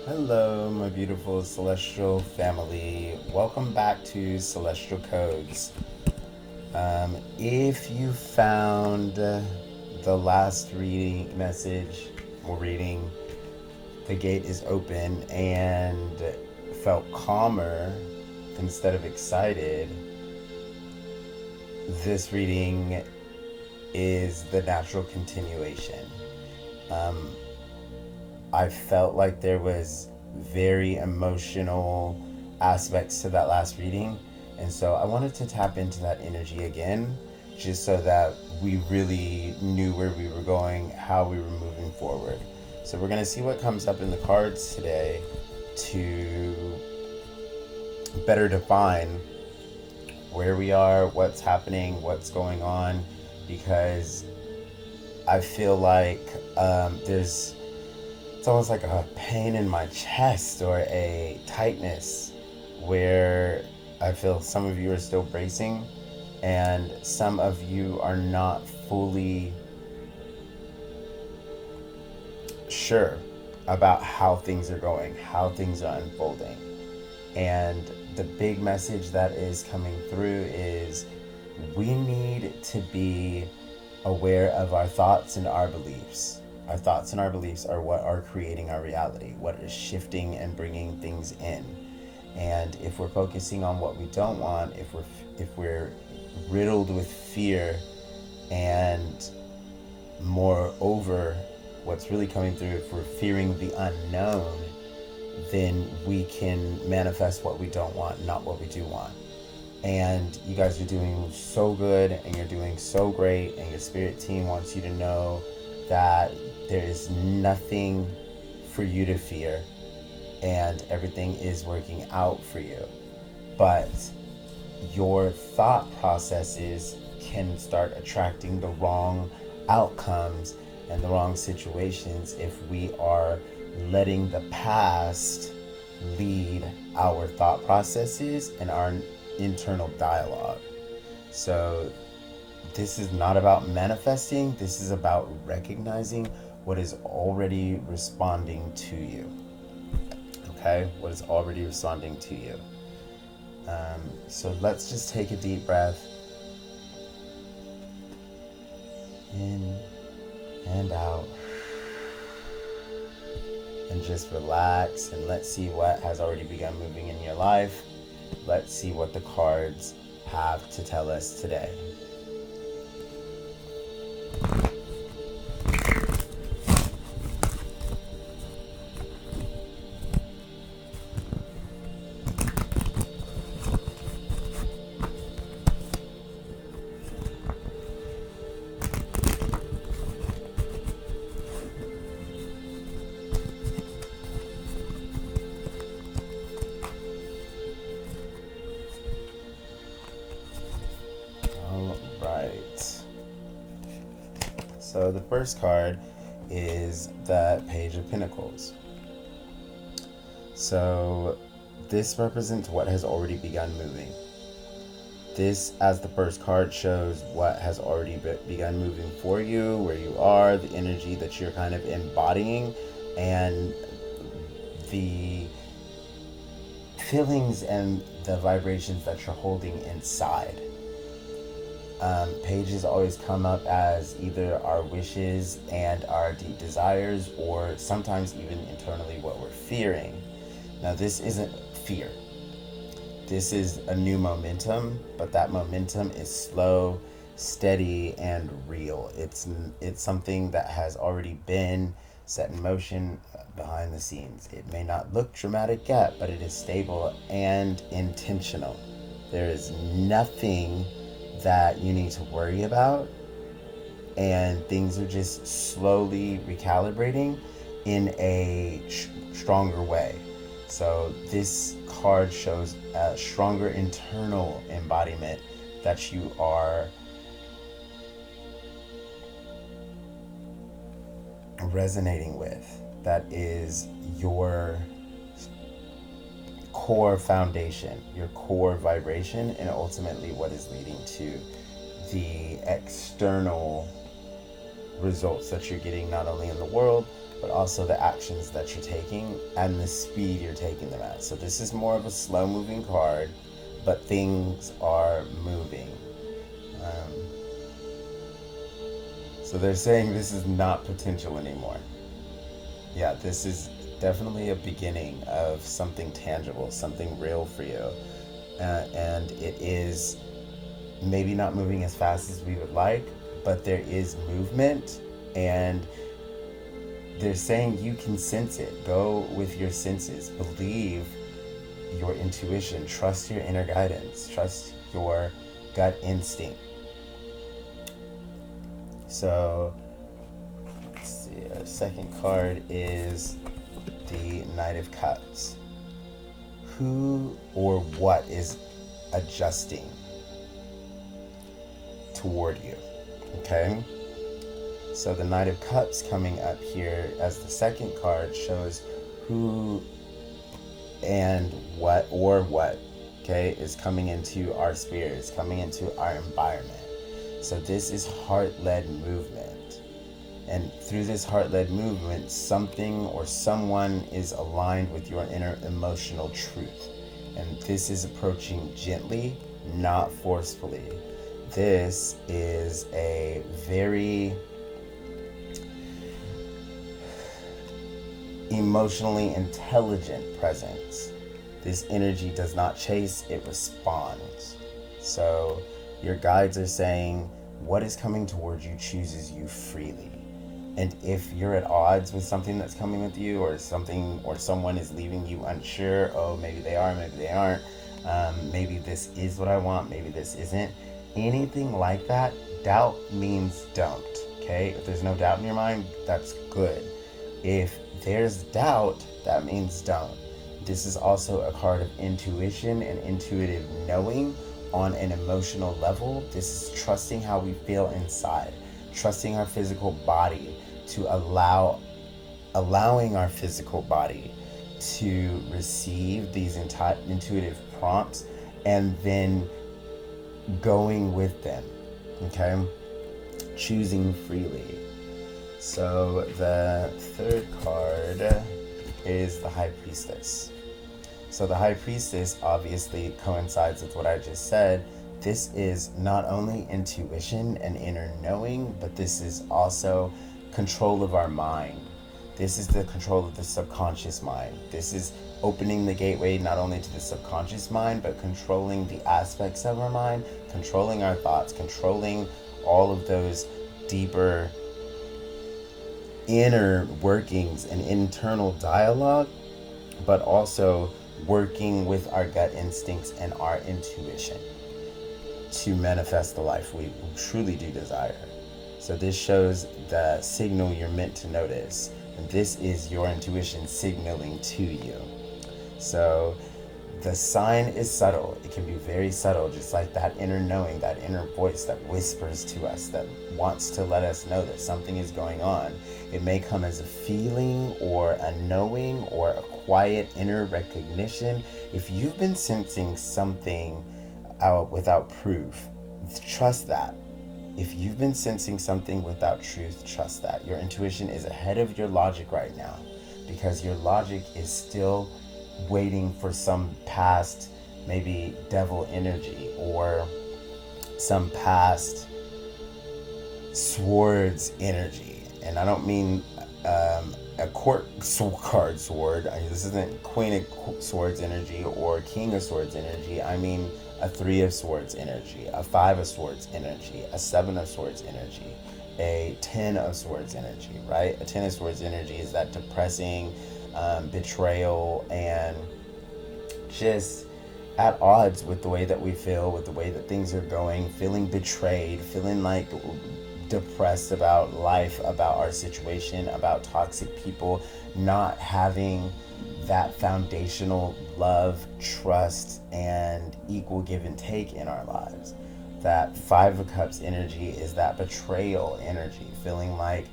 Hello, my beautiful celestial family. Welcome back to Celestial Codes. If you found the last reading message or reading, the gate is open and felt calmer instead of excited, this reading is the natural continuation. Um, I felt like there was very emotional aspects to that last reading, and so I wanted to tap into that energy again, just so that we really knew where we were going, how we were moving forward. So we're gonna see what comes up in the cards today to better define where we are, what's happening, what's going on, because I feel like there's it's almost like a pain in my chest or a tightness where I feel some of you are still bracing and some of you are not fully sure about how things are going, how things are unfolding. And the big message that is coming through is we need to be aware of our thoughts and our beliefs. Our thoughts and our beliefs are what are creating our reality, what is shifting and bringing things in. And if we're focusing on what we don't want, if we're riddled with fear, and moreover, what's really coming through, if we're fearing the unknown, then we can manifest what we don't want, not what we do want. And you guys are doing so good and you're doing so great, and your spirit team wants you to know that there is nothing for you to fear and everything is working out for you. But your thought processes can start attracting the wrong outcomes and the wrong situations if we are letting the past lead our thought processes and our internal dialogue. So this is not about manifesting, this is about recognizing what is already responding to you. Okay? What is already responding to you. So let's just take a deep breath in and out, and just relax, and let's see what has already begun moving in your life. Let's see what the cards have to tell us today. All right. So the first card is the Page of Pentacles. So this represents what has already begun moving. This, as the first card, shows what has already begun moving for you, where you are, the energy that you're kind of embodying, and the feelings and the vibrations that you're holding inside. Pages always come up as either our wishes and our deep desires, or sometimes even internally what we're fearing. Now, this isn't fear. This is a new momentum, but that momentum is slow, steady, and real. It's something that has already been set in motion behind the scenes. It may not look dramatic yet, but it is stable and intentional. There is nothing that you need to worry about, and things are just slowly recalibrating in a stronger way. So this card shows a stronger internal embodiment that you are resonating with, that is your core foundation, your core vibration, and ultimately what is leading to the external results that you're getting, not only in the world but also the actions that you're taking and the speed you're taking them at. So this is more of a slow moving card, but things are moving. So they're saying this is not potential anymore. Yeah, this is definitely a beginning of something tangible, something real for you. And it is maybe not moving as fast as we would like, but there is movement, and they're saying you can sense it. Go with your senses. Believe your intuition. Trust your inner guidance. Trust your gut instinct. So, let's see. Our second card is the Knight of Cups. Who or what is adjusting toward you? Okay? So the Knight of Cups coming up here as the second card shows who and what, okay, is coming into our spirit, is coming into our environment. So this is heart-led movement. And through this heart-led movement, something or someone is aligned with your inner emotional truth. And this is approaching gently, not forcefully. This is a very emotionally intelligent presence. This energy does not chase, it responds. So your guides are saying what is coming towards you chooses you freely. And if you're at odds with something that's coming with you, or something or someone is leaving you unsure, oh, maybe they are, maybe they aren't, maybe this is what I want, maybe this isn't, anything like that, doubt means don't. Okay? If there's no doubt in your mind, that's good. If there's doubt, that means don't. This is also a card of intuition and intuitive knowing on an emotional level. This is trusting how we feel inside, trusting our physical body to allowing our physical body to receive these intuitive prompts and then going with them. Okay? Choosing freely. So the third card is the High Priestess. So the High Priestess obviously coincides with what I just said. This is not only intuition and inner knowing, but this is also control of our mind. This is the control of the subconscious mind. This is opening the gateway not only to the subconscious mind, but controlling the aspects of our mind, controlling our thoughts, controlling all of those deeper inner workings and internal dialogue, but also working with our gut instincts and our intuition to manifest the life we truly do desire. So this shows the signal you're meant to notice, and this is your intuition signaling to you. So the sign is subtle. It can be very subtle, just like that inner knowing, that inner voice that whispers to us, that wants to let us know that something is going on. It may come as a feeling or a knowing or a quiet inner recognition. If you've been sensing something out without proof, trust that. If you've been sensing something without truth, trust that. Your intuition is ahead of your logic right now, because your logic is still waiting for some past, maybe devil energy, or some past swords energy. And I don't mean a court card sword. This isn't Queen of Swords energy or King of Swords energy. I mean a 3 of Swords energy, a 5 of Swords energy, a 7 of Swords energy, a 10 of Swords energy, right? A 10 of Swords energy is that depressing, betrayal, and just at odds with the way that we feel, with the way that things are going, feeling betrayed, feeling like depressed about life, about our situation, about toxic people, not having that foundational love, trust, and equal give and take in our lives. That 5 of Cups energy is that betrayal energy, feeling like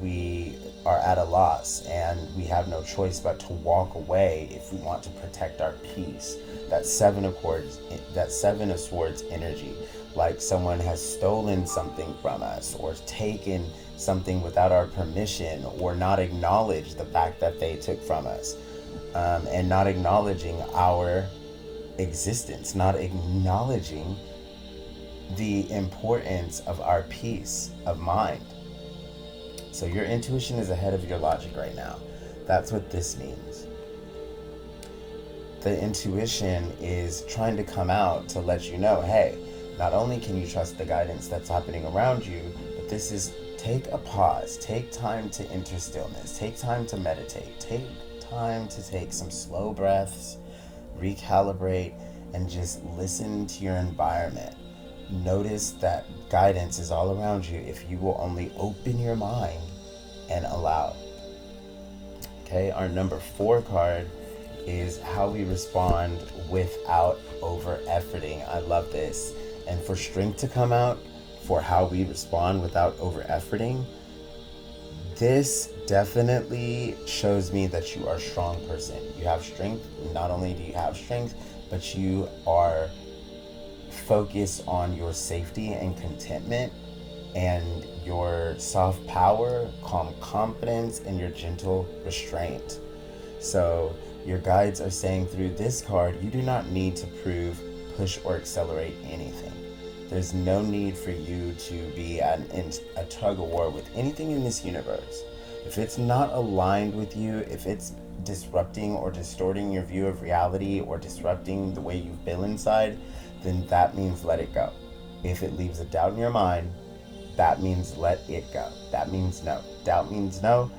we are at a loss and we have no choice but to walk away if we want to protect our peace. That 7 of Swords energy, like someone has stolen something from us or taken something without our permission, or not acknowledge the fact that they took from us, and not acknowledging our existence, not acknowledging the importance of our peace of mind. So your intuition is ahead of your logic right now. That's what this means. The intuition is trying to come out to let you know, hey, not only can you trust the guidance that's happening around you, but this is, take a pause, take time to enter stillness, take time to meditate, take time to take some slow breaths, recalibrate, and just listen to your environment. Notice that guidance is all around you if you will only open your mind and allow. Okay, our number 4 card is how we respond without over efforting. I love this. And for strength to come out, for how we respond without over efforting, this definitely shows me that you are a strong person. You have strength. Not only do you have strength, but you are focused on your safety and contentment, and your soft power, calm confidence, and your gentle restraint. So your guides are saying through this card, you do not need to prove, push, or accelerate anything. There's no need for you to be in a tug of war with anything in this universe. If it's not aligned with you, if it's disrupting or distorting your view of reality, or disrupting the way you feel inside, then that means let it go. If it leaves a doubt in your mind, that means let it go. That means no. Doubt means no.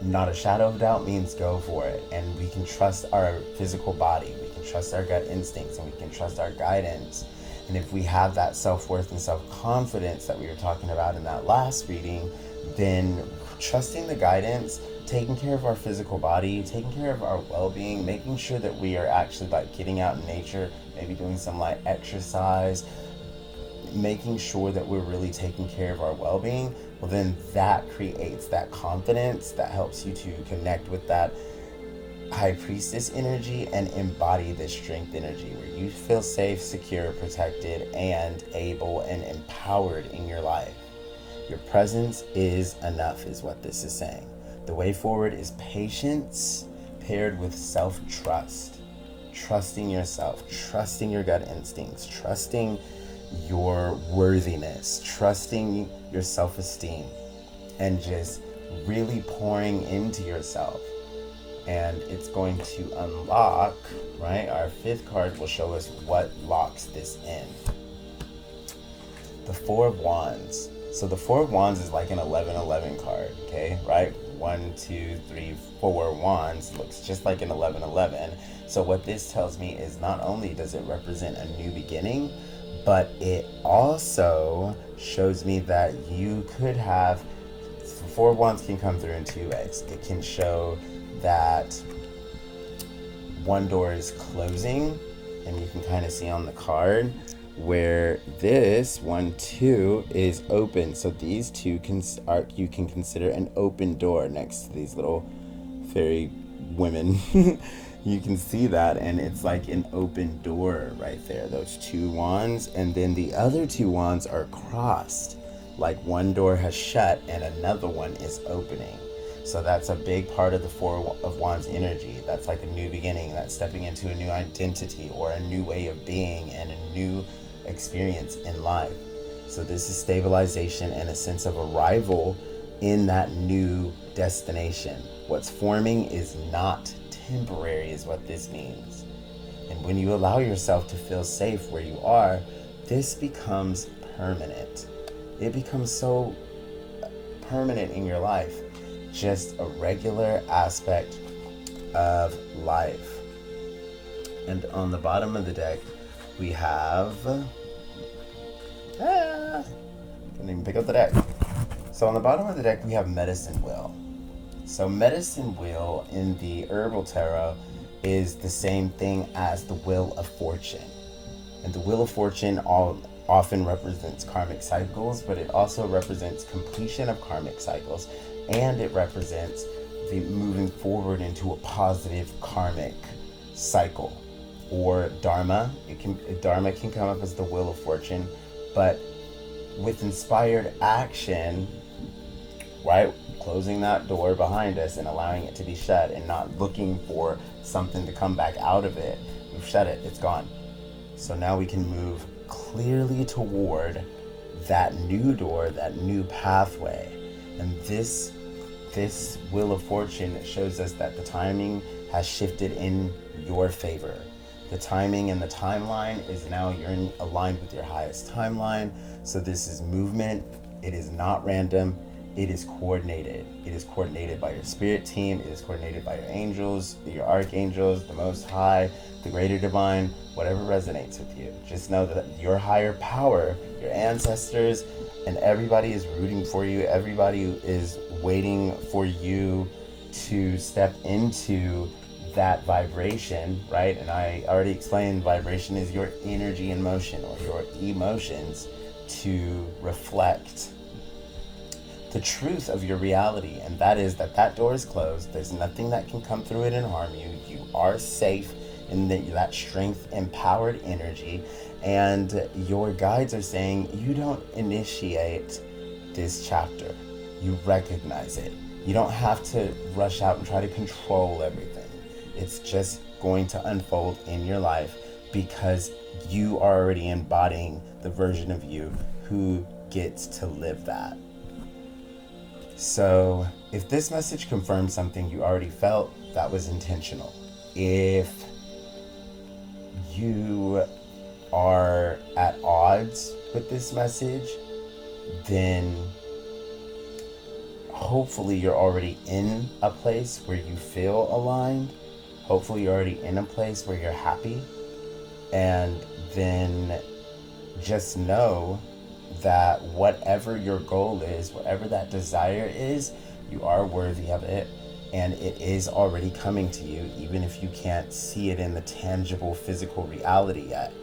Not a shadow of doubt means go for it. And we can trust our physical body. We can trust our gut instincts, and we can trust our guidance. And if we have that self-worth and self-confidence that we were talking about in that last reading, then trusting the guidance, taking care of our physical body, taking care of our well-being, making sure that we are actually like getting out in nature, maybe doing some light exercise, making sure that we're really taking care of our well-being, well, then that creates that confidence that helps you to connect with that high priestess energy and embody this strength energy where you feel safe, secure, protected, and able and empowered in your life. Your presence is enough, is what this is saying. The way forward is patience paired with self-trust. Trusting yourself, trusting your gut instincts, trusting your worthiness, trusting your self-esteem, and just really pouring into yourself. And it's going to unlock, right? Our 5th card will show us what locks this in. The 4 of Wands. So the 4 of Wands is like an 11-11 card, okay, right? 1, 2, 3, 4 wands looks just like an 11-11. So what this tells me is not only does it represent a new beginning, but it also shows me that you could have, 4 wands can come through in 2 ways. It can show that one door is closing, and you can kind of see on the card where this 1, 2 is open. So these 2 you can consider an open door next to these little fairy women. You can see that, and it's like an open door right there, those 2 wands. And then the other 2 wands are crossed, like one door has shut and another one is opening. So that's a big part of the 4 of Wands energy. That's like a new beginning. That's stepping into a new identity or a new way of being and a new experience in life. So this is stabilization and a sense of arrival in that new destination. What's forming is not temporary, is what this means. And when you allow yourself to feel safe where you are, this becomes permanent. It becomes so permanent in your life. Just a regular aspect of life. And on the bottom of the deck, we have... can't even pick up the deck. So on the bottom of the deck, we have Medicine Wheel. So Medicine Wheel in the Herbal Tarot is the same thing as the Wheel of Fortune. And the Wheel of Fortune often represents karmic cycles, but it also represents completion of karmic cycles. And it represents the moving forward into a positive karmic cycle or dharma. Dharma can come up as the Wheel of Fortune, but with inspired action, right? Closing that door behind us and allowing it to be shut and not looking for something to come back out of it. We've shut it, it's gone. So now we can move clearly toward that new door, that new pathway. And this Wheel of Fortune shows us that the timing has shifted in your favor. The timing and the timeline is now you're aligned with your highest timeline. So this is movement. It is not random. It is coordinated. It is coordinated by your spirit team. It is coordinated by your angels, your archangels, the Most High, the Greater Divine, whatever resonates with you. Just know that your higher power, your ancestors, and everybody is rooting for you. Everybody is waiting for you to step into that vibration, right? And I already explained vibration is your energy in motion, or your emotions, to reflect the truth of your reality. And that is that door is closed. There's nothing that can come through it and harm you. You are safe in that strength empowered energy. And your guides are saying you don't initiate this chapter. You recognize it. You don't have to rush out and try to control everything. It's just going to unfold in your life because you are already embodying the version of you who gets to live that. So if this message confirms something you already felt, that was intentional. If you are at odds with this message, then hopefully you're already in a place where you feel aligned. Hopefully you're already in a place where you're happy. And then just know that whatever your goal is, whatever that desire is, you are worthy of it. And it is already coming to you, even if you can't see it in the tangible physical reality yet.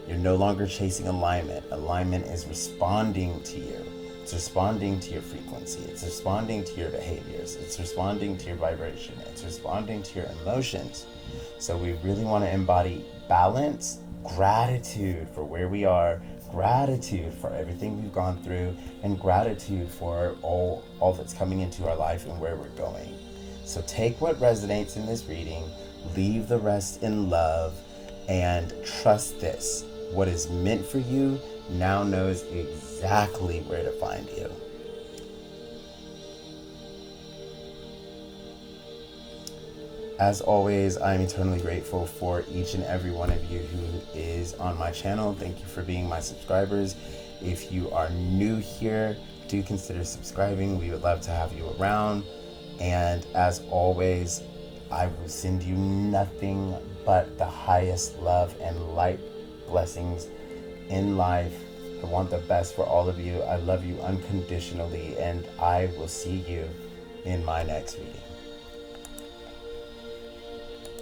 You're no longer chasing alignment. Alignment is responding to you. It's responding to your frequency. It's responding to your behaviors. It's responding to your vibration. It's responding to your emotions. So we really want to embody balance, gratitude for where we are, gratitude for everything we've gone through, and gratitude for all that's coming into our life and where we're going. So take what resonates in this reading, leave the rest in love, and trust this. What is meant for you now knows exactly where to find you. As always, I'm eternally grateful for each and every one of you who is on my channel. Thank you for being my subscribers. If you are new here, do consider subscribing. We would love to have you around. And as always, I will send you nothing but the highest love and light blessings in life. I want the best for all of you. I love you unconditionally, and I will see you in my next reading.